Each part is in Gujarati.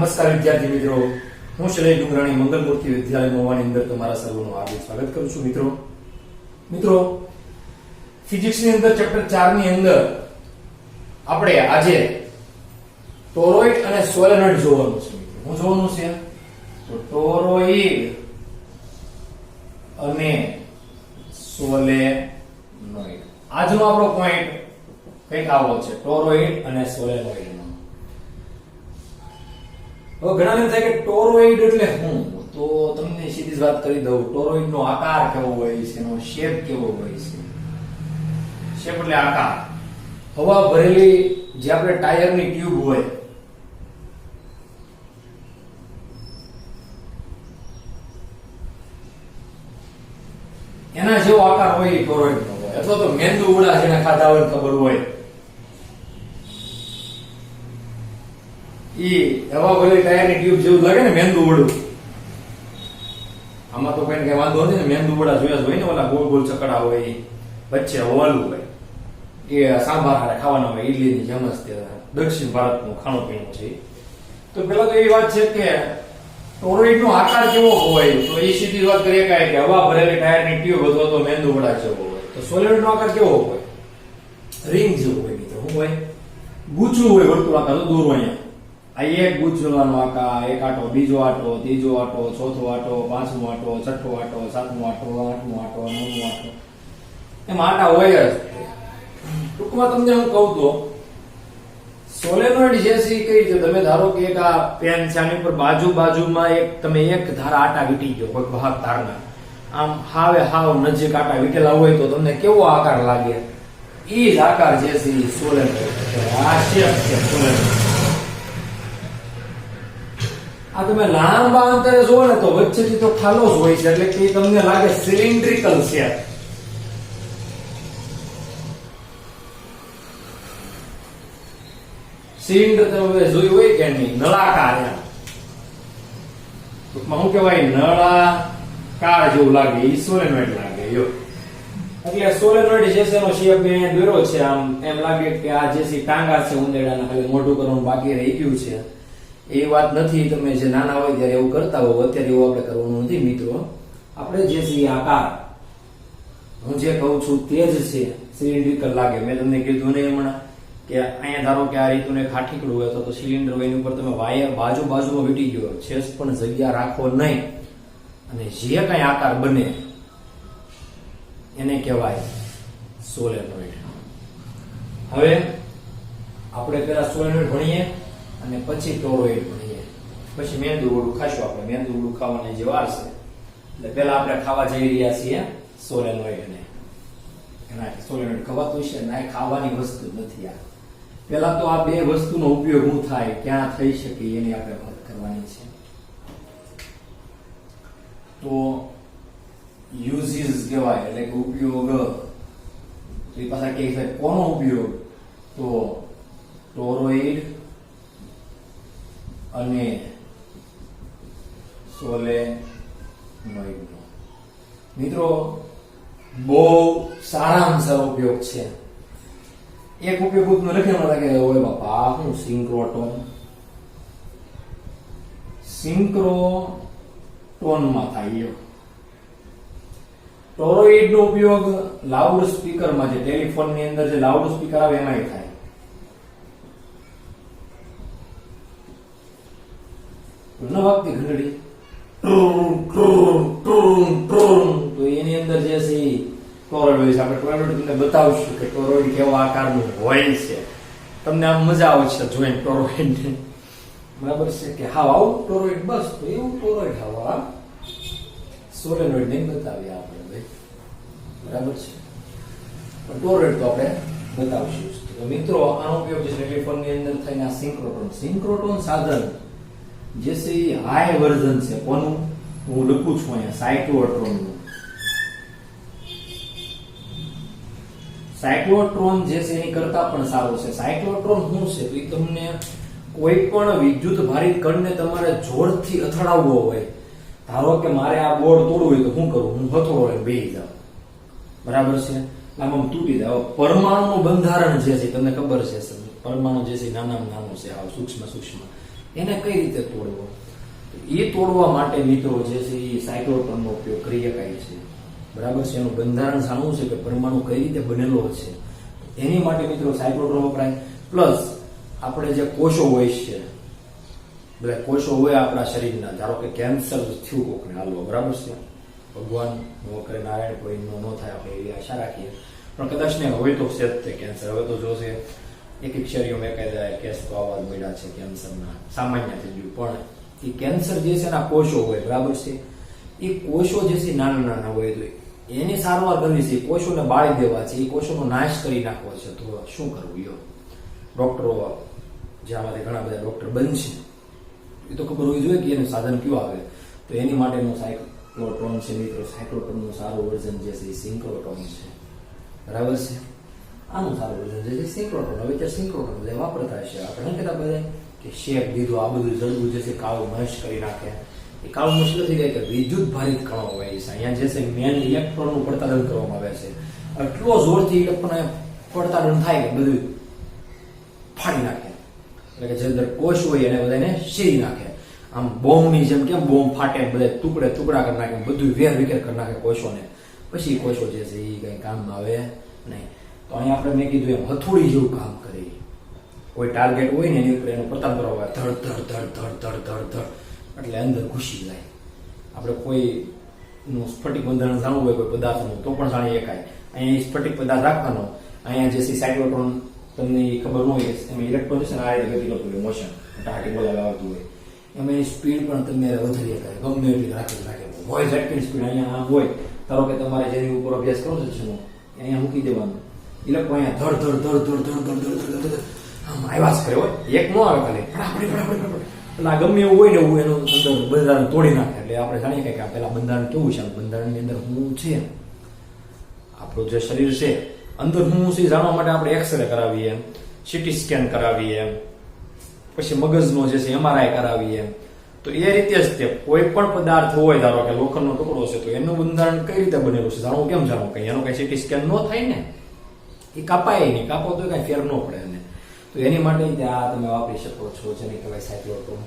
નમસ્કાર વિદ્યાર્થી મિત્રો, હું શૈલેષ ડુંગરાણી મંગલમૂર્તિ વિદ્યાલય મહુવાની અંદર તમારા સર્વનું હાર્દિક સ્વાગત કરું છું. મિત્રો ફિઝિક્સ ની અંદર ચેપ્ટર 4 ની અંદર આપણે આજે ટોરોઇડ અને સોલેનોઇડ જોવાનું છે. હું જોવાનું છે તો ટોરોઇડ અને સોલેનોઇડ. આજનો આપણો પોઈન્ટ કંઈક આવો છે, ટોરોઇડ અને સોલેનોઇડ. હવે ઘણા એમ થાય કે ટોરોઇડ એટલે શું, તો તમને સીધી જ વાત કરી દઉં. ટોરોઇડ નો આકાર કેવો હોય છે, એનો શેપ કેવો હોય છે. શેપ એટલે આકાર. હવા ભરેલી જે આપણે ટાયરની ટ્યુબ હોય એના જેવો આકાર હોય એ ટોરોઇડ નો હોય. અથવા તો મેંદુ વડા જેને ખાધા હોય ખબર હોય, ઈ હવા ભરેલી ટાયરની ટ્યુબ જેવું લાગે ને મેંદુ વડું. આમાં તો કોઈને કઈ વાંધો નથી ને, મેંદુ વડા જોયા હોય ને, ઓલા ગોળ ગોળ ચકડા હોય, વચ્ચે ઓલું હોય, એ સાંભાર હારે ખાવાના હોય. ઈડલીની જેમ જ તે દક્ષિણ ભારતનું ખાણું પીણું છે. તો પેલા તો એવી વાત છે કે ટોરોઇડ નો આકાર કેવો હોય, તો એ સીધી વાત કરીએ કે હવા ભરેલી ટાયરની ટ્યુબ અથવા તો મેંદુ વડા જેવો હોય. તો સોલિડ નો આકાર કેવો હોય? રિંગ જેવો હોય. મિત્રો શું હોય? ગૂંચળું હોય, વર્તુળાકાર. તો દોરો અહીંયા આ એક ગૂંચળાનો આકાર, એક આટો, બીજો આટો, ત્રીજો આટો, ચોથો આટો, પાંચમો આટો, છઠ્ઠો આટો, સાતમો આટો, આઠમો આટો, નવમો આટો, એમ આટા હોય જ. ટૂંકમાં તમને હું કહું તો સોલેનોઇડ જે છે કઈ રીતે, તમે ધારો કે એક આ પેન છે, આની ઉપર બાજુમાં તમે એક ધારા આટા વીટી ગયો, કોઈ ભાગ ધારના આમ હાવ નજીક આટા વીટેલા હોય તો તમને કેવો આકાર લાગે? ઈ જ આકાર જે છે સોલેનોઇડ. આ શેપ છે સોલેનોઇડ. આ તમે લાંબા અંતરે જોવો ને તો વચ્ચેથી તો ખાલો જ હોય છે, એટલે કે તમને લાગે સિલિન્ડ્રિકલ શેપ. સિલિન્ડર તમે જોયું હોય કે નહીં, નળાકાર. એમ ટૂંકમાં શું કહેવાય, નળાકાર જેવું લાગે, એ સોલેનોઇડ લાગે. એટલે સોલેનોઇડ જે છે એનો શેપ મેં દોર્યો છે. આમ એમ લાગે કે આ જે ટાંગા છે ઉંદેડાના, ખાલી મોટું કરવાનું બાકી રહી ગયું છે. એ વાત નથી. તમે જે નાના હોય ત્યારે એવું કરતા હો, અત્યારે એવું આપણે કરવાનું નથી. મિત્રો આપણે જે છે આકાર હું જે કહું છું તે જ છે, સિલિન્ડ્રિકલ લાગે. મેં તમને કીધું ને હમણાં કે અહીંયા ધારો કે આ રીતનું એક હાથીકડું હોય અથવા તો સિલિન્ડર હોય, એની ઉપર તમે વાયર બાજુમાં વીટી ગયો, છેસ પણ જગ્યા રાખો નહીં, અને જે કઈ આકાર બને એને કહેવાય સોલેનોઇડ. હવે આપણે પેલા સોલેનોઇડ ભણીએ અને પછી ટોરોઇડ ભણીએ, પછી મેંદુ વડું ખાશું. આપણે મેંદુ વડું ખાવાની જે વાર છે, એટલે પેલા આપણે ખાવા જઈ રહ્યા છીએ સોલેનોઇડ ને. એના સોલેનોઇડ ખવાતું છે ને, ખાવાની વસ્તુ નથી. આ પેલા તો આ બે વસ્તુનો ઉપયોગ શું થાય, ક્યાં થઈ શકે એની આપણે વાત કરવાની છે. તો યુઝીસ કહેવાય, એટલે કે ઉપયોગ. તો એ પાછા કે કોનો ઉપયોગ? તો ટોરોઇડ અને સોલેનોઇડ. મિત્રો બહુ સારામાં સારો ઉપયોગ છે. એક ઉપયોગ લખેલું લાગે હોય બાપા, શું સિંક્રોટોન. સિંક્રોટોનમાં થાય. ટોરોઇડ નો ઉપયોગ લાઉડ સ્પીકરમાં, જે ટેલિફોન ની અંદર જે લાઉડ સ્પીકર આવે એમાંય થાય. ન વાગતી ઘંટડી તો એની અંદર જે છે ટોરોઇડ હોય છે. આપણે ટોરોઇડ તમને બતાવશું કે ટોરોઇડ કેવા આકારનું હોય છે. તમને આમ મજા આવશે જોઈને ટોરોઇડ. બરાબર છે કે હા આવું ટોરોઇડ, બસ તો એવું ટોરોઇડ હવા સોલેનોઇડ નહીં બતાવીએ આપણે ભાઈ. બરાબર છે, પણ ટોરોઇડ તો આપણે બતાવશું. તો મિત્રો આનો ઉપયોગ જે ટેલિફોન ની અંદર થઈને આ સિંક્રોટોન સાધન જે છે એ હાઈ વર્ઝન છે. કોનું હું લખું છું અહીંયા? સાયક્લોટ્રોનનું. સાયક્લોટ્રોન જે છે એની કરતા પણ સારું છે. સાયક્લોટ્રોન શું છે તો એ તમને કોઈ પણ વિદ્યુત ભારિત કણને તમારે જોરથી અથડાવવો હોય. ધારો કે મારે આ બોર્ડ તોડવું હોય તો શું કરું? હું હથોડો લઈને બેસી જાઉં. બરાબર છે, આમ તૂટી જાય. પરમાણુનું બંધારણ જે છે તમને ખબર છે, પરમાણુ જે છે નાનામાં નાનું છે, સૂક્ષ્મ એને કઈ રીતે તોડવો? એ તોડવા માટે મિત્રો જે છે એ સાયક્લોટ્રોનનો ઉપયોગ કરી શકાય છે. બરાબર છે. એનું બંધારણ જાણવું છે કે પરમાણુ કઈ રીતે બનેલો છે, એની માટે મિત્રો સાયક્લોટ્રોન વપરાય. પ્લસ આપણે જે કોષો હોય છે, બધા કોષો હોય આપણા શરીરના, ધારો કે કેન્સર થયું કોકને, હાલો બરાબર છે, ભગવાન નો કરે, નારાયણ કોઈ ન થાય આપણે એવી આશા રાખીએ, પણ કદાચ ને હવે તો છે જ તે કેન્સર. હવે તો જોશે એક શરીરમાં એકાદ કેસ તો આવવા મળ્યા છે કેન્સરના, સામાન્ય થઈ ગયું. પણ એ કેન્સર જે છે એના કોષો હોય, બરાબર છે, એ કોષો જે છે નાના નાના હોય, તો એની સારવાર કરવી છે, કોષોને બાળી દેવા છે, એ કોષોનો નાશ કરી નાખવો છે. તો શું કરવું? યો ડોક્ટરો, જે આમાંથી ઘણા બધા ડોક્ટર બનશે, એ તો ખબર હોવી જોઈએ કે એનું સાધન કયું આવે. તો એની માટેનું સાયક્લોટ્રોન છે મિત્રો. સાયક્લોટ્રોનનું સારું વર્ઝન જે છે એ સિન્ક્રોટ્રોન છે, બરાબર છે. આનું સારું વર્ઝન જે છે સિન્ક્રોટ્રોન. હવે ત્યાં સિન્ક્રોટ્રોન બધા વાપરતા હશે. આપણે કહેતા બધા કે શેક દીધો, આ બધું જડવું જે છે કાળું મહેશ કરી નાખે. એ કાળું મહેશ થઈ જાય કે વિદ્યુત ભારિત કણો હોય છે. અહીંયા જે છે મેન ઇલેક્ટ્રોનનું પડતાડન કરવામાં આવે છે. એટલો જોરથી ઇલેક્ટ્રોન પડતાડન થાય કે બધું ફાડી નાખે. એટલે કે જે અંદર કોષ હોય એને બધાને શેરી નાખે. આમ બોમ્બની જેમ કેમ બોમ્બ ફાટે, બધા ટુકડા કરી નાખે, બધું વેર વિખેર કરી નાખે કોષોને. પછી કોષો જે છે એ કઈ કામમાં આવે નહીં. તો અહીંયા આપણે મેં કીધું એમ હથોડી જેવું કામ કરે. કોઈ ટાર્ગેટ હોય ને એની ઉપર એનો પ્રતાપ કરવા આવે, ધડ ધડ ધડ ધડ ધડ ધડ ધડ, એટલે અંદર ઘૂસી જાય. આપણે કોઈ નું સ્ફટિક બંધારણ જાણવું હોય કોઈ પદાર્થનું, તો પણ જાણી શકાય. અહીંયા સ્ફટિક પદાર્થ રાખવાનો, અહીંયા જે છે સાયક્લોટ્રોન, તમને ખબર ન હોય એમાં ઇલેક્ટ્રોન છે ને આ રીતે ગતિ કરતું હોય, મોશન ટાટી બોલાવા આવતું હોય, એમાં એની સ્પીડ પણ તમે વધારી શકાય, ગમે એટલી રાખે હોય. ઝટકીની સ્પીડ અહીંયા આમ હોય, ધારો કે તમારે જેની ઉપર અભ્યાસ કરો છો અહીંયા મૂકી દેવાનું, ઇલેક્ટ્રોન અહીંયા ધડ ધડ ધડ ધડ ધડ ધડ ધડ ધડ આમ આવ્યા જ કરે હોય. એક નો આવે ખાલી ફટાફટ ફટાફટ. એટલે આ ગમે એવું હોય ને એવું એનું અંદર બંધારણ તોડી નાખે. એટલે આપણે જાણીએ કે આ પેલા બંધારણ કેવું છે, બંધારણની અંદર શું છે, આપણું જે શરીર છે અંદર શું છે જાણવા માટે આપણે એક્સરે કરાવીએ, સીટી સ્કેન કરાવીએ, પછી મગજનો જે છે MRI કરાવીએ. તો એ રીતે જ તે કોઈ પણ પદાર્થ હોય, ધારો કે લોખંડનો ટુકડો છે, તો એનું બંધારણ કઈ રીતે બનેલું છે જાણવું કેમ જાણવું? કઈ એનો કઈ સીટી સ્કેન ન થાય ને, એ કાપાય નહીં, કાપો તો કઈ ફેર ન પડે એને. તો એની માટે આ તમે વાપરી શકો છો, જેને કહેવાય સાયક્લોટ્રોન.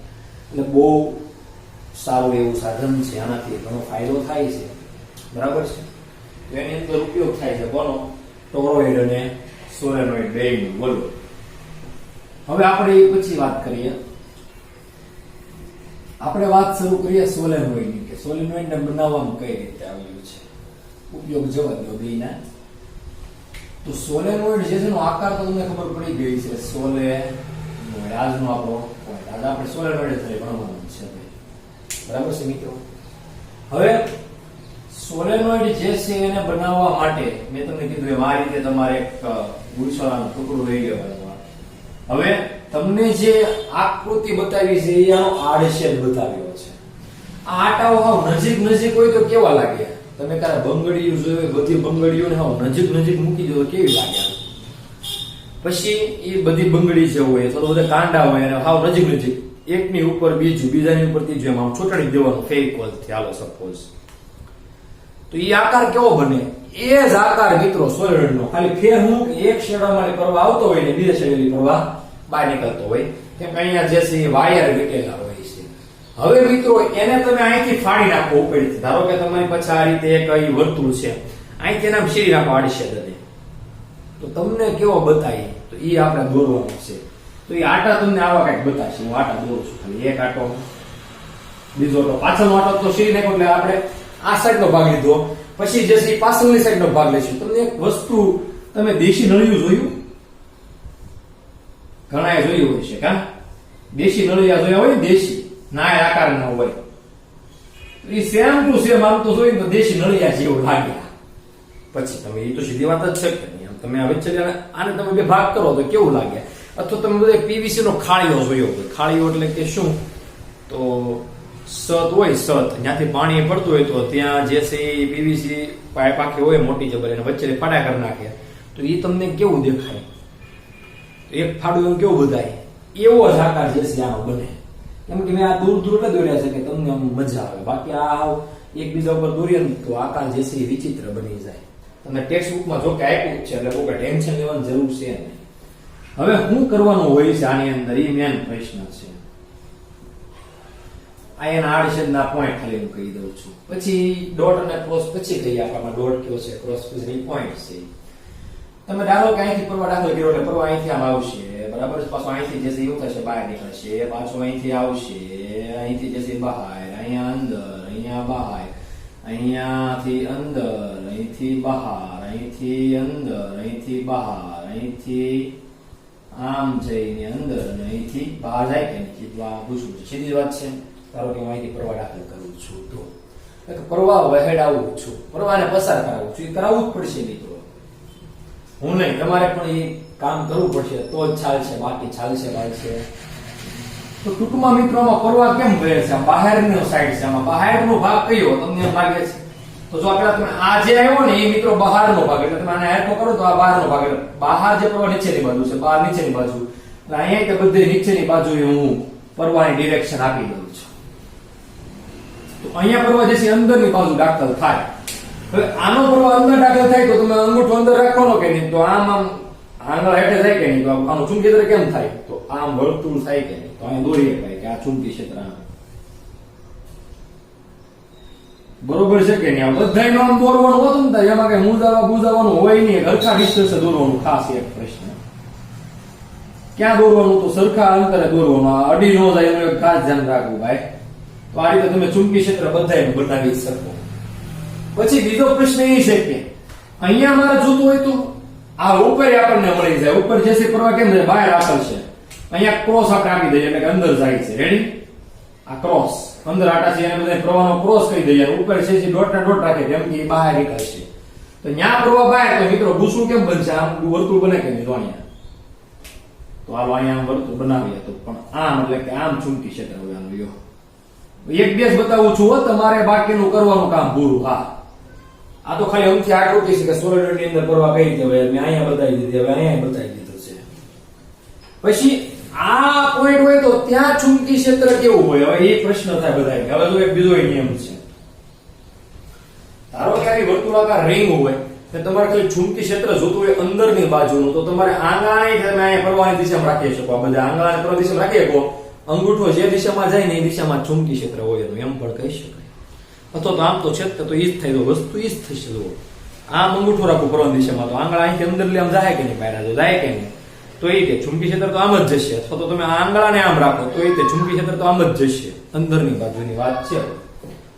એટલે બહુ સારું એવું સાધન છે, આનાથી ઘણો ફાયદો થાય છે, બરાબર છે. તો એની અંદર ઉપયોગ થાય છે કોનો? ટોરોઇડ અને સોલેનોઇડ બેયનું. બોલો હવે આપણે પછી વાત કરીએ, આપણે વાત શરૂ કરીએ સોલેનોઇડની, કે સોલેનોઇડને બનાવવામાં કઈ રીતે આવ્યું છે, ઉપયોગ જવા દો બેયના. તો સોલેનોઇડ જે છે એનો આકાર તો તમને ખબર પડી ગઈ છે. સોલેનોઇડ આજનો આપણો પોઈન્ટ, આજે આપણે સોલેનોઇડ જ ભણવાનું છે, બરાબર છે મિત્રો. હવે સોલેનોઇડ જે છે એને બનાવવા માટે મેં તમને કીધું એમ આ રીતે તમારે એક ગુણસોલાનું ટુકડું લઈ લેવાનું. હવે તમને જે આકૃતિ બતાવી છે એ આનો આડછેદ બતાવ્યો છે. આ આટાઓ હાવ નજીક હોય તો કેવા લાગે? તમે ક્યારે બંગડીઓ જોઈ, બધી બંગડીઓને હાવ નજીક મૂકી દો તો કેવી લાગે? પછી એ બધી બંગડી જે હોય અથવા બધા કાંડા હોય અને હાવ નજીક એકની ઉપર બીજું, બીજાની ઉપર ત્રીજું, એમ આમ છોટાડી દેવાનું ફેવિકોલ થી, હાલો સપોઝ. તો એ આકાર કેવો બને? એ જ આકાર મિત્રો સોલિડ નો, ખાલી ફેર હું એક શેડામાં પ્રવાહ આવતો હોય ને બીજા શેડમાં પ્રવાહ બહાર નીકળતો હોય. કેમ કે અહીંયા જે છે વાયર વીટેલા હોય છે. હવે મિત્રો એને તમે અહીંથી ફાડી નાખો ઉપરથી. ધારો કે તમારી પાસે આ રીતે એક વર્તુળ છે, અહીંથી એના શીરી નાખો આડછેદ, તો તમને કેવો બતાય? તો એ આપણે દોરવાનું છે. તો એ આટા તમને આવા કઈક બતાવશે. હું આટા દોરું છું, ખાલી એક આટો, બીજો આટો, પાછળનો આટો તો શીરી નાખો એટલે આપણે આ સાઈડ નો ભાગ લીધો, પછી જે છે પાછળની સાઈડ નો ભાગ લઈશું. તમને એક વસ્તુ, તમે દેશી નળિયું જોયું? ઘણા જોયું હોય છે કા? દેશી નળિયા જોયા હોય, દેશી ના આકાર ના હોય. એ સેમ ટુ સેમ આમ તો જોઈને તો દેશી નળિયા જેવું લાગ્યા. પછી તમે એ તો સીધી વાત જ છે કે નહીં, તમે હવે આને તમે બે ભાગ કરો તો કેવું લાગે? અથવા તમે બધા પીવીસી નો ખાળીઓ જોયો હોય. ખાળીઓ એટલે કે શું? તો સત હોય, સત જ્યાંથી પાણી પડતું હોય તો ત્યાં જે છે પીવીસી પાઇપ આખી હોય મોટી જબર, એને વચ્ચે ફાડા કરી નાખે. તો એ તમને કેવું દેખાય? એક ફાડું એમ કેવું બધાય? એવો જ આકાર જે છે આનો બને. કેમ કે મેં આ દૂર એટલે દોર્યા છે કે તમને આમ મજા આવે. બાકી આ એકબીજા ઉપર દોરીએ ને તો આકાર જે છે વિચિત્ર બની જાય. તમને ટેક્સ્ટ બુકમાં જો કે આપ્યું છે એટલે બહુ ટેન્શન લેવાની જરૂર છે નહીં. હવે શું કરવાનું હોય છે આની અંદર, એ મેન પ્રશ્ન છે. અહીંયા આડછેદના પોઈન્ટ ખાલી હું કહી દઉં છું. પછી ડોટ અને ક્રોસ પછી કહીએ આપણામાં ડોટ કયો છે, ક્રોસ પછી પોઈન્ટ છે. તમે ધારો કે અહીંથી પરવા દાખલ કર્યો એટલે પરવા અહીંથી આમ આવશે, બરાબર છે. પાછો અહીંથી જે છે એવું થશે, બહાર નીકળશે, પાછો અહીંથી આવશે, અહીંથી જે છે બહાર, અહીંયા અંદર, અહીંયા બહાર, અહીંયાથી અંદર, અહીંથી બહાર, અહીંથી અંદર, અહીંથી બહાર, અહીંથી આમ જઈને અંદર અને અહીંથી બહાર જાય કે નહીં, કીધું આ પૂછવું છે. સીધી વાત છે. ધારો કે હું અહીંથી પ્રવાહ દાખલ કરું છું તો પ્રવાહ વહેડાવું છું, પ્રવાહને પસાર કરાવું છું, એ કરાવવું જ પડશે મિત્રો. હું નહીં, તમારે પણ એ કામ કરવું પડશે તો જ ચાલશે, બાકી ચાલશે વાળશે. તો ટૂંકમાં મિત્રોમાં પ્રવાહ કેમ વહે છે? બહારનો સાઈડ છે, આમાં બહારનો ભાગ કયો તમને એમ લાગે છે? તો જો આપણે તમે આ જે આવ્યો ને એ મિત્રો બહારનો ભાગ, એટલે તમે આને હેરકો કરો તો આ બહારનો ભાગ, એટલે બહાર જે પ્રવાહ નીચેની બાજુ છે, બહાર નીચેની બાજુ, એટલે અહીંયા કે બધી નીચેની બાજુ હું પ્રવાહની ડિરેક્શન આપી દઉં છું. તો અહીંયા પ્રવાહ જે છે અંદરની બાજુ દાખલ થાય. હવે આનો પ્રવાહ અંદર દાખલ થાય તો તમે અંગૂઠો અંદર રાખવાનો કે નહીં, તો આમ આંગળ હેઠે થાય કે નહીં, તો આનું ચુંબકીય ક્ષેત્ર કેમ થાય? તો આમ વર્તુળ થાય કે નહીં, તો અહીંયા દોરી શકાય કે આ ચુંબકીય ક્ષેત્ર આમ. બરોબર છે કે નહીં? બધાયનો આમ દોરવાનું હોતું ને એમાં કઈ મૂંઝાવાનું હોય નહીં, સરખા ડિસ્ટન્સે દોરવાનું. ખાસ એક પ્રશ્ન, ક્યાં દોરવાનું? તો સરખા અંતરે દોરવાનું, અડી ન જાય એનું એક ખાસ ધ્યાન રાખવું ભાઈ. તો આ રીતે તમે ચુંબકીય ક્ષેત્ર બધાયનું બનાવી શકો. પછી બીજો પ્રશ્ન એ છે કે અહીંયા મારે જોતું હોય તો આ ઉપર આપણને મળી જાય. ઉપર જે છે પ્રવાહ કેમ છે? બહાર આપેલ છે. અહીંયા ક્રોસ આપણે આપી દઈએ એટલે કે અંદર જાય છે. રેડી? આ ક્રોસ અંદર આટા છે એને બધા પ્રવાહનો ક્રોસ કહી દઈએ. ઉપર છે જે ડોટ ના ડોટ રાખે કેમ કે એ બહાર નીકળશે. તો ન્યા પ્રવાહ બહાર, તો મિત્રો ભૂસું કેમ બનશે? આમ વર્તુળ બને કે નહીં? તો અહીંયા, તો હાલો અહીંયા આમ વર્તુળ બનાવીએ તો પણ આમ, એટલે કે આમ ચુંબકીય ક્ષેત્ર હોય. આમ લ્યો એક બેસ બતાવું છું, તમારે બાકીનું કરવાનું કામ પૂરું. હા, આ તો ખાલી અમથી આકૃતિ છે કે સોલિડ ની અંદર પ્રવાહ કઈ રીતે હોય, મેં અહીંયા બતાવી દીધી, હવે અહીંયા બતાવી દીધું છે. પછી આ પોઈન્ટ હોય તો ત્યાં ચુંબકીય ક્ષેત્ર કેવું હોય? હવે એ પ્રશ્ન થાય બધાય. હવે જો એક બીજો નિયમ છે. ધારો કે આવી વર્તુળાકાર રિંગ હોય તો તમારે ખાલી ચુંબકીય ક્ષેત્ર જોતું હોય અંદરની બાજુનું, તો તમારે આંગળાની તમે અહીંયા પ્રવાહની દિશામાં રાખી શકો. આ બધા આંગળાની પ્રવાહ દિશામાં રાખી શકો. અંગૂઠો જે દિશામાં જાય ને એ દિશામાં ચુંબકીય ક્ષેત્ર હોય, તો એમ પણ કહી શકાય. અથવા તો આમ તો ક્ષેત્ર તો ઈ જ થાય, તો વસ્તુ ઈ જ થશે. આમ અંગૂઠો રાખો પ્રવાહ દિશામાં, તો આંગળા અહીંથી અંદર આમ જાય કે નહીં? બહાર જો જાય કે નહીં? તો એ કે ચુંબકીય ક્ષેત્ર તો આમ જ જશે. અથવા તો તમે આંગળાને આમ રાખો તો એ ચુંબકીય ક્ષેત્ર તો આમ જ જશે. અંદરની બાજુની વાત છે,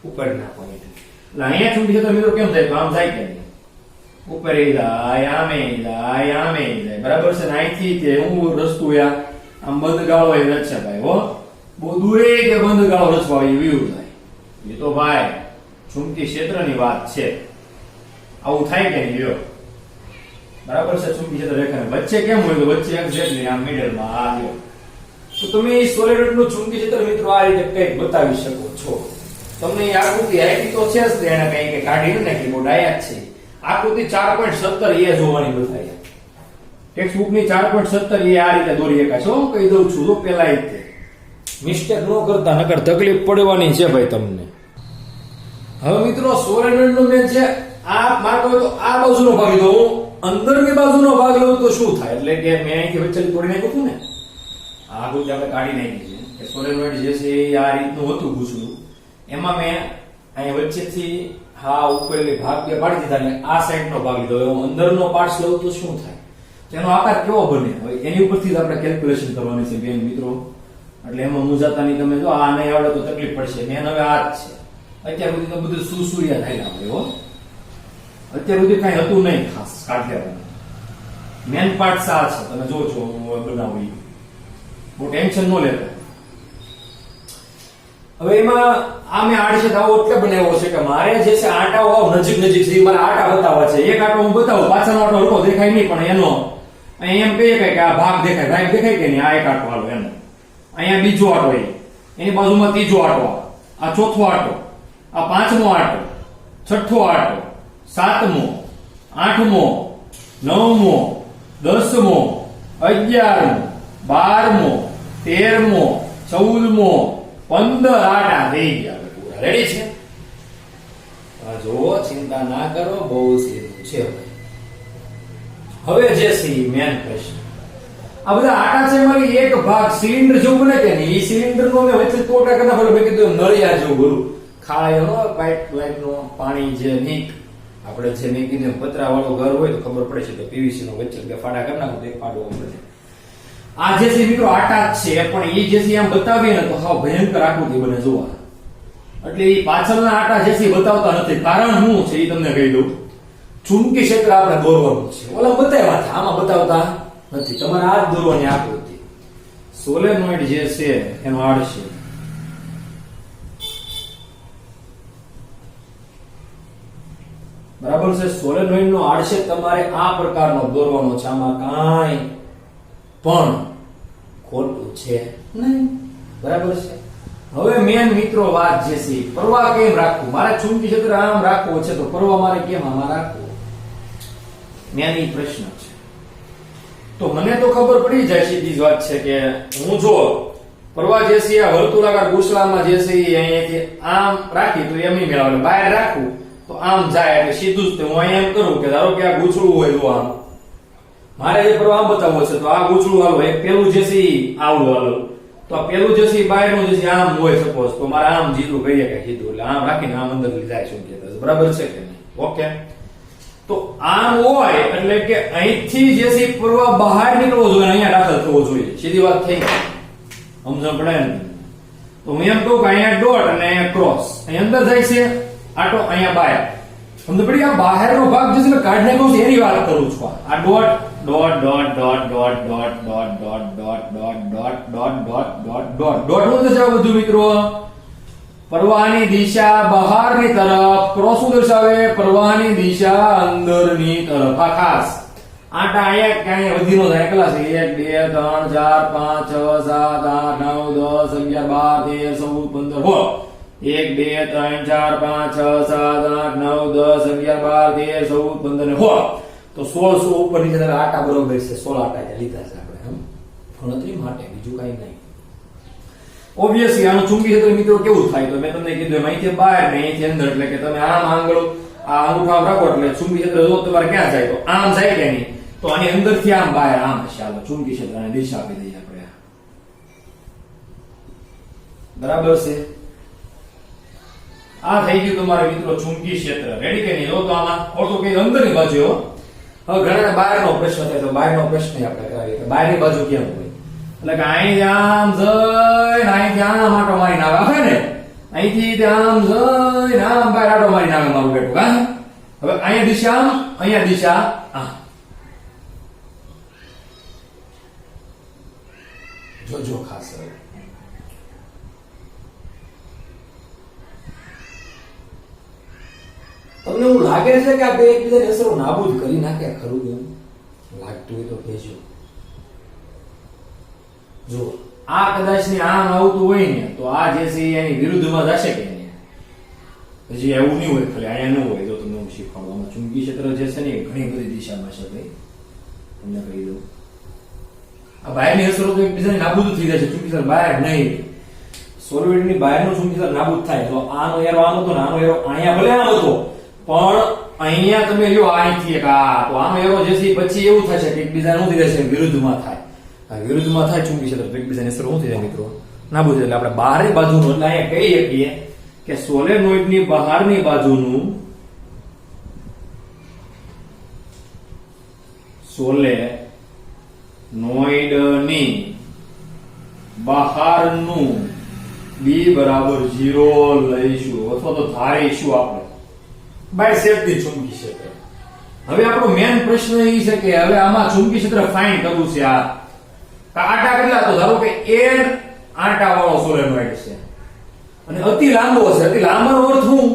ઉપરના પોઈન્ટ. એટલે અહીંયા ચુંબકીય ક્ષેત્ર મિત્રો કેમ થાય? તો આમ જાય કે નહીં? ઉપર જાય, આમે જાય, આમે જાય. બરાબર છે ને? અહીંથી કે હું રસ્તો આમ બંધ ગાળો એ રચે ભાઈ. હો, બહુ દૂરે કે બંધ ગાળો રચવા એ વ્યૂ થાય. એ તો ભાઈ ચુંબકીય ક્ષેત્રની વાત છે. આવું થાય કે નહીં? લ્યો બરાબર છે. ચુંબકીય ક્ષેત્ર રેખાની વચ્ચે કેમ હોય? તો વચ્ચે એક્ઝેક્ટલી આમ મિડલમાં આ લ્યો. તો તમે સોલિડ નું ચુંબકીય ક્ષેત્ર મિત્રો આ રીતે કંઈક બતાવી શકો છો. તમને એ આકૃતિ આપી તો છે જ, એને કંઈ કે કાઢી નાખી, બહુ ડાયા જ છે. આકૃતિ 4.17 એ જોવાની બતાવી. ટેક્સ્ટ બુક ની 4.17 એ આ રીતે દોરી શકાય. શું કહી દઉં છું તો પેલા એ મિસ્ટેક ન કરતા, નકર તકલીફ પડવાની છે ભાઈ તમને. હવે મિત્રો સોલિડ નું મેં છે આ માર્ક હોય તો આ બાજુનો ભાગ લીધો, હું અંદરની બાજુનો ભાગ લઉં તો શું થાય? એટલે કે મેં અહીંથી વચ્ચે તોડી નાખ્યું હતું ને, આ આકૃતિ આપણે કાઢી નાખી છે કે સોલિનોઇડ જે છે એ આ રીતનું હતું પૂછડું. એમાં મેં અહીં વચ્ચેથી હા ઉપરલી ભાગ બે પાડી દીધા ને આ સાઈડનો ભાગ લીધો. હું અંદરનો પાર્ટ લઉં તો શું થાય? તેનો આકાર કેવો બને? હવે એની ઉપરથી જ આપણે કેલ્ક્યુલેશન કરવાની છે બેન મિત્રો. એટલે એમાં મુજાતાની તમે જો આ નહીં આવડે તો તકલીફ પડશે. મેન હવે આ જ છે. અત્યાર સુધી તો બધું સુસુરિયા થયેલા હોય. હો, અત્યાર સુધી કઈ હતું નહીં ખાસ કાઢવાનું. મેન પાર્ટ આ છે, તમે જો છો બનાવું, બહુ ટેન્શન ન લેતા. હવે એમાં આ મેં આડછેદ આવો એટલે બનાવ્યો છે કે મારે જે છે આટાઓ નજીક નજીક છે, મારે આટા બતાવવા છે. એક આટો હું બતાવું, પાછળનો આટો હરખો દેખાય નહીં, પણ એનો એમ કહીએ કે આ ભાગ દેખાય, ભાગ દેખાય કે નહીં? આ એક આટો હાલો એનો, અહીંયા બીજો આટો, એની બાજુમાં ત્રીજો આટો, આ ચોથો આટો, આ પાંચમો આટો, છઠ્ઠો આટો, સાતમો, આઠમો, નવમો, 10મો, 11મો, 12મો, 13મો, 14મો, 15 આટા થઈ ગયા પૂરા. રેડી છે? જો ચિંતા ના કરો, બહુ સીધું છે. હવે જે છે મેન પ્રશ્ન, આ બધા આટા છે મારી એક ભાગ સિલિન્ડર જેવું બને કે નહીં, એ સિલિન્ડર નો મેં વચ્ચે તોટા કરી નાખો. મેં કીધું નળિયા જેવું બોલું ખાળાનો પાઇપલાઇન નો પાણી જે નીક આપણે જે મેં કીધું પતરા વાળો ઘર હોય તો ખબર પડે છે કે પીવીસી નો વચ્ચે બે ફાડા કરી નાખો તો એક ફાડો પડે. આ જે છે મિત્રો આટા જ છે, પણ એ જે છે આમ બતાવીએ ને તો હાવ ભયંકર આકૃતિ બને જોવા. એટલે એ પાછળના આટા જે છે બતાવતા નથી. કારણ શું છે એ તમને કહી દઉં. ચુંબકી ક્ષેત્ર આપણે દોરવાનું છે, ઓલા બતાવ્યા હતા, આમાં બતાવતા નથી. તમારે આ જ દોરવાની આકૃતિ. સોલેનોઇડ જે છે એનો આડશે બરાબર છે. સોલેનોઇડ નો આડશે તમારે આ પ્રકારનો દોરવાનો છે. આમાં કાંઈ પણ ખોટું છે નહીં, બરાબર છે. હવે મેન મિત્રો વાત જે છે પ્રવાહ કેમ રાખવું. મારે ચુંબકી ક્ષેત્ર આમ રાખવો છે તો પ્રવાહ મારે કેમ આમાં રાખવો, મેન ઈ પ્રશ્ન છે. તો મને તો ખબર પડી જાય સીધી વાત છે કે હું જો પ્રવાહ જે છે આ વર્તુળાકાર ગોસલામાં જે છે એ અહીંયાથી આમ રાખી તો એમ મેળવે, બહાર રાખું તો આમ જાય એટલે સીધું જ. હું અહીંયા એમ કરું કે ધારો કે આ ગૂંચળું હોય તો આમ મારે જે પ્રવાહ આમ બતાવવો છે તો આ ગૂંચળું હાલો એક પેલું જે છે આવું હાલો તો આ પેલું જે છે બહારનું જે છે આમ હોય સપોઝ તો મારે આમ જીધું કહીએ કે સીધું એટલે આમ રાખીને આમ અંદર જાય શું કે બરાબર છે કે નહીં. ઓકે, તો આમ હોય એટલે કે અહીંથી જે છે પ્રવાહ બહાર નીકળવો જોઈએ, અહીંયા દાખલ થવો જોઈએ. સીધી વાત થઈ, સમજણ પડે ને. તો હું એમ કહું કે અહીંયા ડોટ અને અહીંયા ક્રોસ, અહીંયા અંદર જાય છે આટો, અહીંયા બહાર. સમજ પડી. આ બહારનો ભાગ જે છે કાઢી નાખ્યો છે એની વાત કરું છું. આ dot dot dot dot dot dot dot dot dot dot dot dot dot dot dot dot શું દર્શાવે બધું મિત્રો? પ્રવાહની દિશા બહારની તરફ. ક્રોસ શું દર્શાવે? પ્રવાહની દિશા અંદરની તરફ. આ ખાસ આટા અહીંયા ક્યાંય વધી નો જાય. કેટલા છે? 1 2 3 4 5 6 7 8 9 10 11 12 13 14 15 1 2 3 4 5 6 7 8 9 10 11 12 13 14 15 તો 1600 ઉપર નીચે આટા બરોબર છે. 16 આટા લીધા છે આપણે ગણતરી માટે, બીજું કઈ નહીં. ઓબ્વિયસલી આનું ચુંબકી ક્ષેત્ર મિત્રો કેવું થાય તો મેં તમને કીધું એમ અહીંથી બહાર ને અહીંથી અંદર. એટલે કે તમે આમ આંગળો આ અંગૂઠો આમ રાખો એટલે ચુંબકી ક્ષેત્ર જો તમારે ક્યાં જાય તો આમ જાય કે નહીં, તો આની અંદરથી આમ બહાર આમ હશે. હાલો ચુંબકી ક્ષેત્રને દિશા આપી દઈએ આપણે, બરાબર છે. આ થઈ ગયું તમારે મિત્રો ચુંબકી ક્ષેત્ર. રેડી કે નહીં? જો તો આમાં ઓછો કે અંદરની બાજુ. હવે ઘણા બહારનો પ્રશ્ન થાય તો બહારનો પ્રશ્ન આપણે કરાવીએ કે બહારની બાજુ કેમ હોય. એટલે કે અહીં આમ જઈને અહીંથી આમ આટો મારીને આવે ને, અહીંથી આમ જઈને આમ બહાર આટો મારીને આવે મારું બેટું. હા, હવે અહીંયા દિશા આમ, અહીંયા દિશા આમ. જોજો ખાસ. તમને એવું લાગે છે કે આ બે એકબીજાની અસરો નાબૂદ કરી નાખે ખરું? એમ લાગતું હોય તો કહેજો. જો આ કદાચ ને આમ આવતું હોય ને તો આ જે છે એની વિરુદ્ધમાં જશે કે નહીં? હજી એવું નહીં હોય, ખાલી અહીંયા ન હોય. જો તમને હું શીખવાડવામાં ચુંબકી ક્ષેત્ર જે છે ને એ ઘણી બધી દિશામાં છે ભાઈ, તમને કહી દઉં. આ બહારની અસરો તો એકબીજાની નાબૂદ થઈ જાય છે. ચુંબકી ક્ષેત્ર બહાર નહીં, સોલિડની બહારનું ચુંબકી ક્ષેત્ર નાબૂદ થાય. તો આનો એરો આમ હતો ને આનો એરો અહીંયા ભલે આમ હતો પણ અહીંયા તમે લ્યો અહીંથી એક આ તો આનો એરો જે છે પછી એવું થશે કે એકબીજા શું થઈ જશે? વિરુદ્ધમાં થાય. વિરુદ્ધમાં થાય ચુંબકી ક્ષેત્ર તો એકબીજાની અસર શું થઈ જાય મિત્રો? નાબૂદ. એટલે આપણે બહારની બાજુનું એટલે અહીંયા કહી શકીએ કે સોલેનોઇડની બહારની બાજુનું સોલેનોઇડની બહારનું B બરાબર 0 લઈશું અથવા તો ધારીશું આપણે બાયસેપ્ટની ચુંબકી ક્ષેત્ર. હવે આપણો મેન પ્રશ્ન એ છે કે હવે આમાં ચુંબકી ક્ષેત્ર ફાઇન્ડ કરવું છે. આ આટા કેટલા? તો ધારો કે n આટા વાળો સોલેનોઇડ છે અને અતિ લાંબો છે. અતિ લાંબાનો અર્થ શું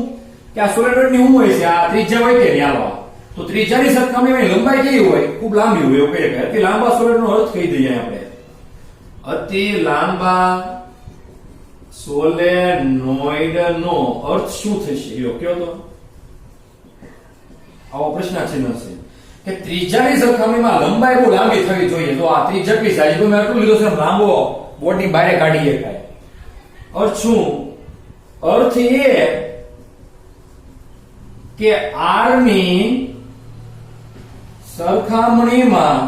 કે આ સોલેનોઇડની શું હોય છે? આ ત્રિજ્યા હોય કે નહીં? તો ત્રિજ્યાની સરખામણીમાં લંબાઈ કેવી હોય? ખૂબ લાંબી હોય એવું કહીએ. અતિ લાંબા સોલેનોઇડનો અર્થ કહી દઈએ આપણે. અતિ લાંબા સોલેનોઇડનો અર્થ શું થશે? યો કયો તો આવો પ્રશ્ન ચિહ્ન છે કે ત્રિજ્યાની સરખામણીમાં લંબાઈ બહુ લાંબી થવી જોઈએ. તો આ ત્રિજ્યા કેટલી છે? તો મેં આટલું લીધું છે લાંબો બોર્ડની બહાર કાઢી શકાય. અર્થ શું? અર્થ એ કે r ની સરખામણીમાં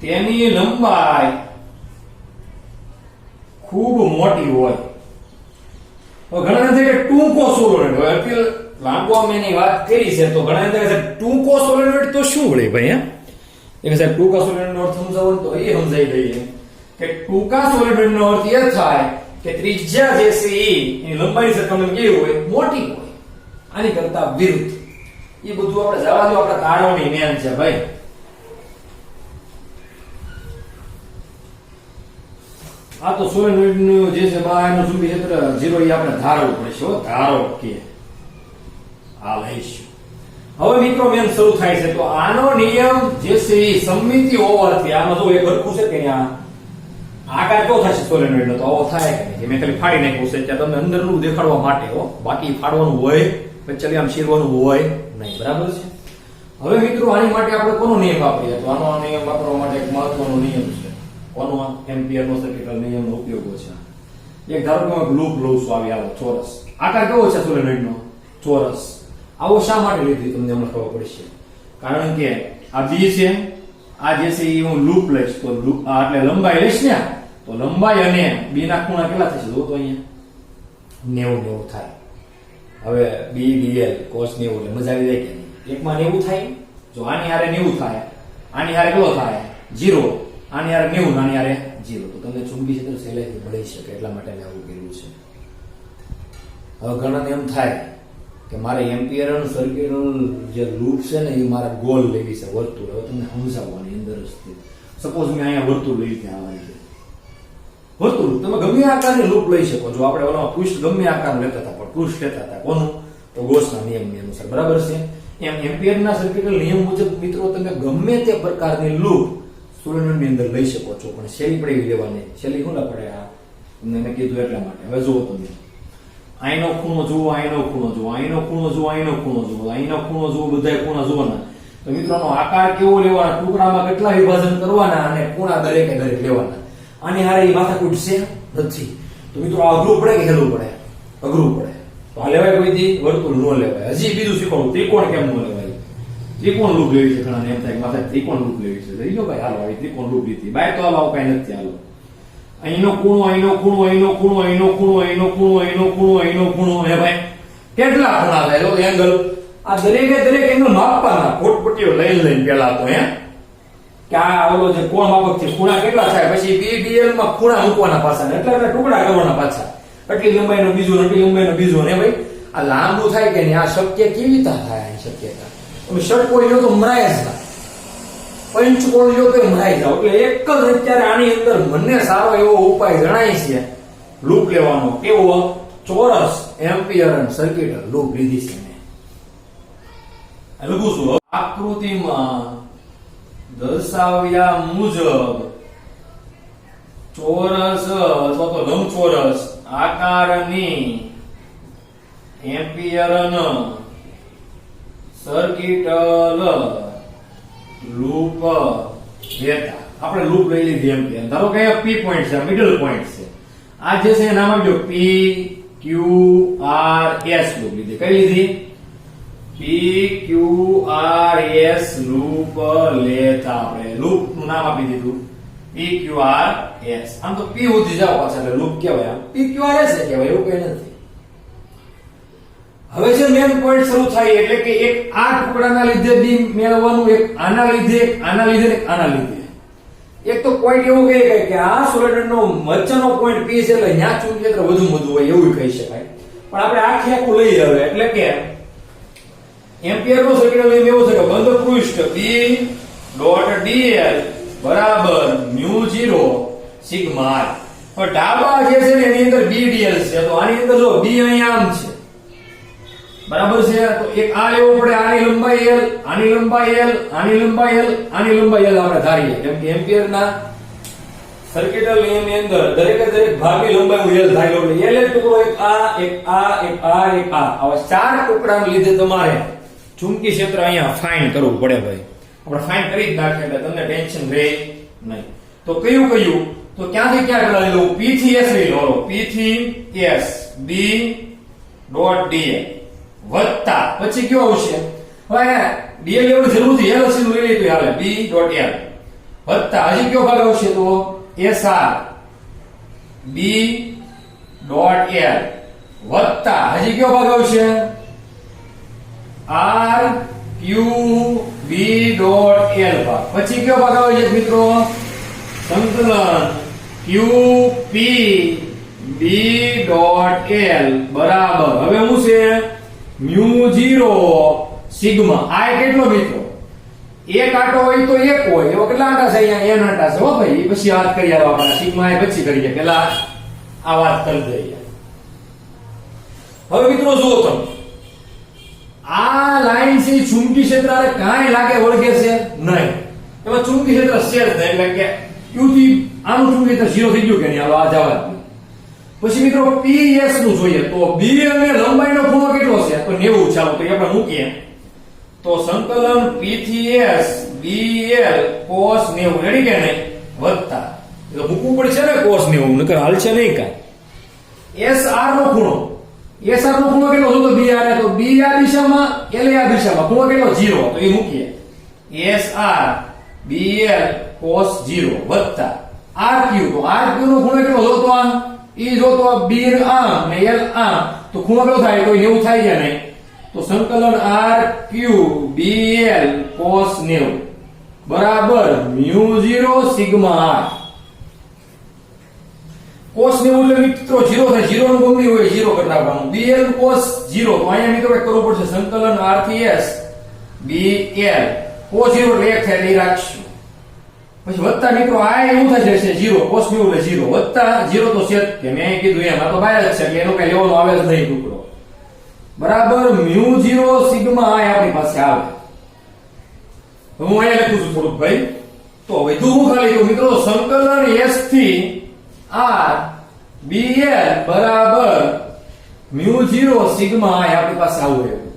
તેની લંબાઈ ખૂબ મોટી હોય. તો ઘણા ને કે ટૂંકો સોલેનોઇડ હોય. એટલે લાંબો અમે એની વાત કરી છે, તો ઘણા ને કે ટૂંકો સોલેનોઇડ તો શું વળે ભાઈ? એ સાહેબ ટૂંકા સોલેનોઇડ નો અર્થ સમજાવો તો એ સમજાઈ દઈએ કે ટૂંકા સોલેનોઇડ નો અર્થ એ થાય કે ત્રિજ્યા જે છે એની લંબાઈ સરખામણીમાં કેવી હોય? મોટી હોય. આની કરતા વિરુદ્ધ. એ બધું આપણે જવા દો, આપણા તારવણી મેન છે ભાઈ. આ તો સોલેનોઇડ નું જે છે બહારનું ચુંબકીય ક્ષેત્ર 0 એ આપણે ધારવું પડશે. ધારો કે આ લઈશું. હવે મિત્રો મેન શરૂ થાય છે. તો આનો નિયમ જે છે એ સમમિતિ હોવાથી આમાં જો એક હરખું છે કે આ આકાર કેવો થશે સોલેનોઇડ નો? તો આવો થાય કે મેં ખાલી ફાડી નાખ્યું છે ત્યાં તમને અંદરનું દેખાડવા માટે હો. બાકી ફાડવાનું હોય પછી આમ શીરવાનું હોય નહીં. બરાબર છે? હવે મિત્રો આની માટે આપણે કોનો નિયમ વાપરીએ? તો આનો નિયમ વાપરવા માટે એક મહત્વનો નિયમ છે. કોનો? એમ્પિયર નો સર્કિટલ નિયમનો ઉપયોગ છે. એક ધારો કે હું લૂપ લઉં છું આવી આવો ચોરસ. આકાર કેવો છે સોલેનોઇડ નો? ચોરસ. આવો શા માટે લીધી તમને હમણાં ખબર પડશે. કારણ કે આ બી છે, આ જે છે એ હું લૂપ લઈશ તો લૂપ એટલે લંબાઈ લઈશ ને, તો લંબાઈ અને બી ના ખૂણા કેટલા થશે? જો તો અહીંયા 90 થાય. હવે બી ડીએલ cos 90 એટલે મજા આવી જાય કે નહીં? એકમાં 90 થાય. જો આની હારે 90 થાય, આની હારે કેટલો થાય? 0. આની હારે 90, આની હારે 0. તો તમને ચુંબકીય ક્ષેત્ર સહેલાઈથી મળી શકે એટલા માટે મેં આવું કર્યું છે. હવે ઘણાને એમ થાય કે મારે એમ્પિયર સર્કિટલ જે લૂપ છે ને એ મારા ગોલ લેવી છે, વર્તુળ. હવે તમને સમજાવવાની અંદર જ સપોઝ મેં અહીંયા વર્તુળ લઈ ત્યાં આવવાની છે. વર્તુળ તમે ગમે આકારની લૂપ લઈ શકો. જો આપણે ઓલામાં પૃષ્ઠ ગમે આકારનું લેતા હતા, પણ પૃષ્ઠ લેતા હતા કોનું? તો ગોસના નિયમની અનુસાર. બરાબર છે? એમ એમ્પિયરના સર્કિટલ નિયમ મુજબ મિત્રો તમે ગમે તે પ્રકારની લૂપ સોલેનોઇડની અંદર લઈ શકો છો, પણ શેલી પડે લેવાની. શેલી શું ના પડે? આ તમને મેં કીધું એટલા માટે. હવે જુઓ તમે અહીંનો ખૂણો જુઓ, અહીંનો ખૂણો જુઓ, અહીંનો ખૂણો જુઓ, અહીંનો ખૂણો જુઓ, અહીંનો ખૂણો જુઓ, બધા ખૂણા જુઓના. તો મિત્રોનો આકાર કેવો લેવાના, ટુકડામાં કેટલા વિભાજન કરવાના અને ખૂણા દરેકે દરેક લેવાના. આની હારે એ માથાકૂટ છે નથી. તો મિત્રો આ અઘરું પડે કે હેલું પડે? અઘરું પડે. તો આ લેવાય કોઈ દી? વર્તુળ ન લેવાય. હજી બીજું શીખવાનું, ત્રિકોણ કેમ ન લેવાય? ત્રિકોણ લૂપ લેવી છે. ઘણા એમ થાય કે માથે ત્રિકોણ લૂપ લેવી છે. લઈ લો ભાઈ, હાલો આવી ત્રિકોણ લૂપ લીધી. બાય તો હાલો કઈ નથી. હાલો અહીંનો ખૂણો, અહીંનો ખૂણો, અહીંનો ખૂણો, અહીંનો ખૂણો, અહીંનો ખૂણો, અહીંનો ખૂણો, અહીંનો ખૂણો. હે ભાઈ કેટલા ખૂણા થાય? તો એંગલ આ દરેકે દરેક એંગલ માપવાના. ફોટપટ્ટીઓ લઈને પેલા તો કે આ ઓલો જે કોણ માપક છે ખૂણા કેટલા થાય, પછી બીડીએલ માં ખૂણા મૂકવાના પાછા, એટલા ટુકડા કરવાના પાછા. એટલી લંબાઈનો બીજો, એટલી લંબાઈનો બીજો. ને ભાઈ આ લાંબુ થાય કે નહીં? આ શક્ય કેવી રીતે થાય? શક્યતા તમે ષટકોણ લ્યો તો મરાય જ ના, પંચકોણ લ્યો તો મરાઈ જાવ. એટલે એક જ અત્યારે આની અંદર મને સારો એવો ઉપાય જણાય છે લૂપ લેવાનો. કેવો? ચોરસ એમ્પિયર સર્કિટલ લૂપ લીધી છે મેં. લખું છું આકૃતિમાં દર્શાવ્યા મુજબ ચોરસ અથવા તો લંબચોરસ આકારની એમ્પિયરન સર્કિટલ લૂપ લેતા. આપણે લૂપ લઈ લીધી એમ્પિયર. ધારો કે પી પોઈન્ટ છે, મિડલ પોઈન્ટ છે. આ જે છે નામ આપજો પી ક્યુ આર એસ લૂપ લીધી. કઈ લીધી? પી ક્યુ આર એસ લૂપ લેતા. આપણે લૂપ નું નામ આપી દીધું પી ક્યુ આર એસ. આમ તો પી સુધી જાવ પાછા એટલે લૂપ કહેવાય. આમ પી ક્યુ આર એસ કહેવાય, એવું કઈ નથી. હવે જે મેન પોઈન્ટ શરૂ થાય એટલે કે એક આ ટુકડાના લીધે બી મેળવવાનું, એક આના લીધે, એક આના લીધે, એક આના લીધે. એક તો પોઈન્ટ એવું કહે કે આ સોલેનોઇડ નો વચ્ચેનો પોઈન્ટ પી છે એટલે ત્યાં ચુંબકીય ક્ષેત્ર વધુ હોય એવું કહી શકાય. પણ આપણે આખે આખું લઈ આવે એટલે કે એમ્પિયર નો સર્કિટલ નિયમ એવો છે કે બંધ પૃષ્ઠ બી ડોટ ડીએલ બરાબર મ્યુ 0 સિગ્મા આર. હવે ડાબા જે છે ને એની અંદર બી ડીએલ છે. તો આની અંદર જો બી અહીંયા આમ છે, બરાબર છે? તો એક આ લેવો પડે. આની લંબાઈ l, આની લંબાઈ l, આની લંબાઈ l, આની લંબાઈ l આપણે ધારીએ. કેમ કે એમ્પિયર ના સર્કિટલ નિયમની અંદર દરેકે દરેક ભાગની લંબાઈ હું l ધારી લઉં. એટલે l ટુકડો એક આ, એક આ, એક આ, એક આ. હવે ચાર ટુકડાને લીધે તમારે ચુંબકીય ક્ષેત્ર અહીંયા ફાઇન કરવું પડે ભાઈ. આપણે ફાઇન કરી જ નાખીએ એટલે તમને ટેન્શન રહે નહીં. તો કયું કયું? તો ક્યાંથી ક્યાં લઈ લઉં? p થી s લઈ લો. p થી s b ડોટ dl વત્તા પછી કયો આવશે? હવે dl લેવલ જરૂર છે, l લઈ લઈ તો હાલે b ડોટ l વત્તા હજી કયો ભાગ આવશે તો SR B ડોટ L વત્તા હજી કયો ભાગ આવશે R Q B dot L ભાગ પછી કયો ભાગ આવે છે મિત્રો સંકલન Q P B dot L બરાબર હવે શું છે μ0 સિગ્મા આ કેટલો મિત્રો એક આંટો હોય તો એક હોય એવો કેટલા આંટા છે અહીંયા n આંટા છે હો ભાઈ એ પછી વાત કરીએ આપણે સિગ્મા એ પછી કરીએ પહેલા આ વાત કરી દઈએ હવે મિત્રો જુઓ તમે આ લાઈન છે ચુંબકી ક્ષેત્રને કાંઈ લાગે વળગે છે નહીં એમાં ચુંબકી ક્ષેત્ર શેર થાય એટલે કે q થી આનું ચુંબકી ક્ષેત્ર 0 થઈ ગયું કે નહીં આ જવા પછી મિત્રો PS નું જોઈએ તો B અને લંબાઈનો ખૂણો કેટલો છે તો 90 ચાલો તો આપણે મૂકીએ તો સંકલન P થી S BL cos 90 રેડી કે નહીં વત્તા તો મૂકવું પડશે ને cos 90 નકર હાલશે નહીં કાંઈ SR નો ખૂણો SR નો ખૂણો કેટલો હતો તો BR તો B આ દિશામાં L આ દિશામાં ખૂણો કેટલો 0 તો એ મૂકીએ SR BL cos 0 વત્તા RQ તો RQ નો ખૂણો કેટલો હતો તો આ ઈ જો તો B આમ ને L આમ તો ખૂણો કેટલો થાય તો 90 થાય છે નહીં તો સંકલન RQ BL cos 90 બરાબર μ0 સિગ્મા r cos 90 એટલે મિત્રો 0 થાય 0 નું ગમે હોય 0 કરી નાખવાનું BL cos 0 તો અહીંયા મિત્રો એક કરવું પડશે સંકલન R થી S BL cos 0 એટલે એક થાય લઈ રાખશું પછી વત્તા મિત્રો આ એવું થાય છે 0 cos 90 એટલે 0 વત્તા 0 તો છે કે મેં કીધું એમ આ તો બહાર જ છે કે એનો કઈ લેવાનો આવે જ નહીં ટુકડો બરાબર μ0 સિગ્મા આ આપણી પાસે આવે હું અહીંયા લખું છું થોડુંક ભાઈ તો વધુ હું ખાલી કહું મિત્રો સંકલન S થી R BL બરાબર μ0 સિગ્મા આ આપણી પાસે આવું એવું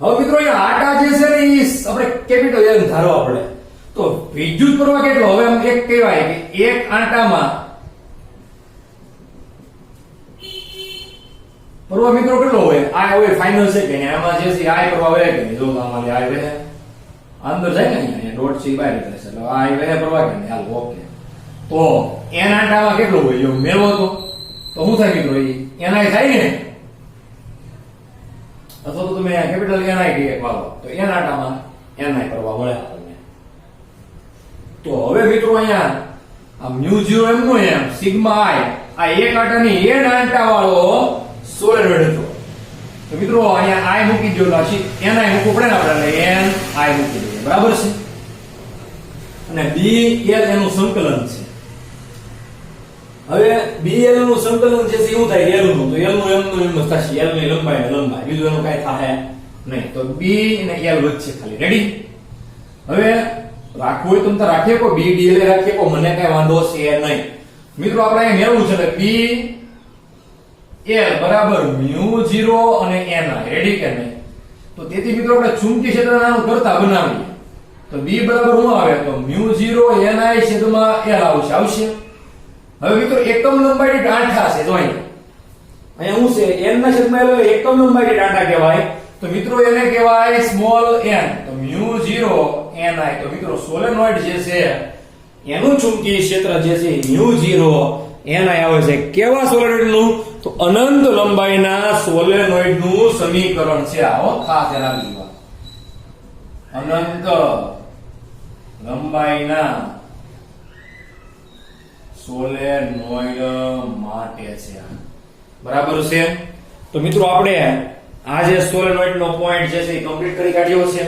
હવે મિત્રો અહીંયા આટા જે છે ને ઈ આપણે કેપિટલ L ધારવા પડે તો વિદ્યુત પ્રવાહ કેટલો હવે આમ એક કહેવાય કે એક આંટામાં પ્રવાહ મિત્રો કેટલો હોય આ હોય ફાઇનલ છે કે નહીં આમાં જે છે આ પ્રવાહ હોય કે નહીં જો આમાં આ રહે અંદર જાય ને અહીંયા ડોટ સી બહાર નીકળે છે એટલે આ રહે પ્રવાહ કે નહીં હાલ ઓકે તો n આંટામાં કેટલો હોય જો મેળવો તો શું થાય મિત્રો એ ni થાય ને અથવા તો તમે કેપિટલ ni ડી વાળો તો n આંટામાં ni પ્રવાહ મળે આપણને તો હવે મિત્રો અહીંયા આ μ0 m નો m સિગ્મા i આ એક આંટાની n આંટા વાળો સોલેનોઇડ હતો તો મિત્રો અહીંયા i મૂકી દો રાશી ni મૂકવું પડે ને આપણે n i મૂકી દઈએ બરાબર છે અને bl એનું સંકલન છે હવે bl નું સંકલન જે છે એવું થાય l નું તો l નું m નું m થશે l ની લંબાઈ બીજું એનું કાઈ થાય નહીં તો b અને l વચ્ચે ખાલી રેડી હવે રાખવું હોય તો રાખીએ કો b dl રાખીએ કો મને કઈ વાંધો છે નહીં મિત્રો આપણે અહીં મેળવવું છે એટલે b L બરાબર μ0 અને ni રેડી કે નહીં તો તેથી મિત્રો આપણે ચુંબકી ક્ષેત્રનું કરતા બનાવીએ તો b બરાબર શું આવે તો μ0 ni છેદમાં L આવશે હવે મિત્રો એકમ લંબાઈ દીઠ આંટા છે જો અહીંયા શું છે n ના છેદમાં L એકમ લંબાઈ દીઠ આંટા કહેવાય તો મિત્રો એને કહેવાય સ્મોલ n તો μ0 ni તો મિત્રો સોલેનોઇડ જે છે એનું ચુંબકીય ક્ષેત્ર જે છે μ0 ni આવે છે કેવા સોલેનોઇડ નું તો અનંત લંબાઈના સોલેનોઇડ નું સમીકરણ છે આવો ખાસ ધ્યાન આપજો અનંત લંબાઈના સોલેનોઇડ માટે છે બરાબર છે તો મિત્રો આપણે આ જે સોલેનોઇડ નો પોઈન્ટ જે છે એ કમ્પ્લીટ કરી કાઢ્યો છે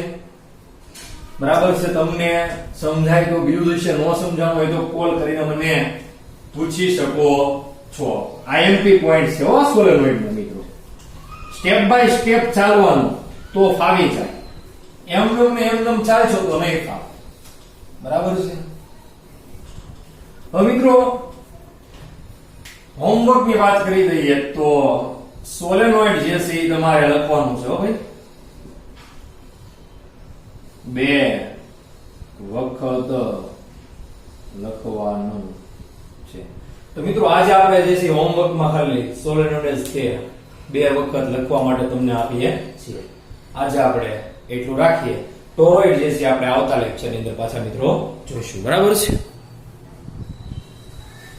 બરાબર છે તમને સમજાય તો બીજું વિશે ન સમજાણું હોય તો કોલ કરીને મને પૂછી શકો છો IMP પોઈન્ટ છે ઓ સોલેનોઇડ નો મિત્રો સ્ટેપ બાય સ્ટેપ ચાલવાનું તો ફાવી જાય એમ ચાલશો તો નહીં ફાવે બરાબર છે હવે મિત્રો હોમવર્ક ની વાત કરી દઈએ તો સોલેનોઇડ જે છે એ તમારે લખવાનું છે હો ભાઈ 2 વખત લખવાનું છે તો મિત્રો આજે આપણે જે છે હોમવર્ક માં ખાલી સોલેનોઇડ છે 2 વખત લખવા માટે તમને આપીએ છીએ આજે આપણે એટલું રાખીએ તો પ્રોવાઈડ જે છે આપણે આવતા લેક્ચરની અંદર પાછા મિત્રો જોઈશું. બરાબર છે.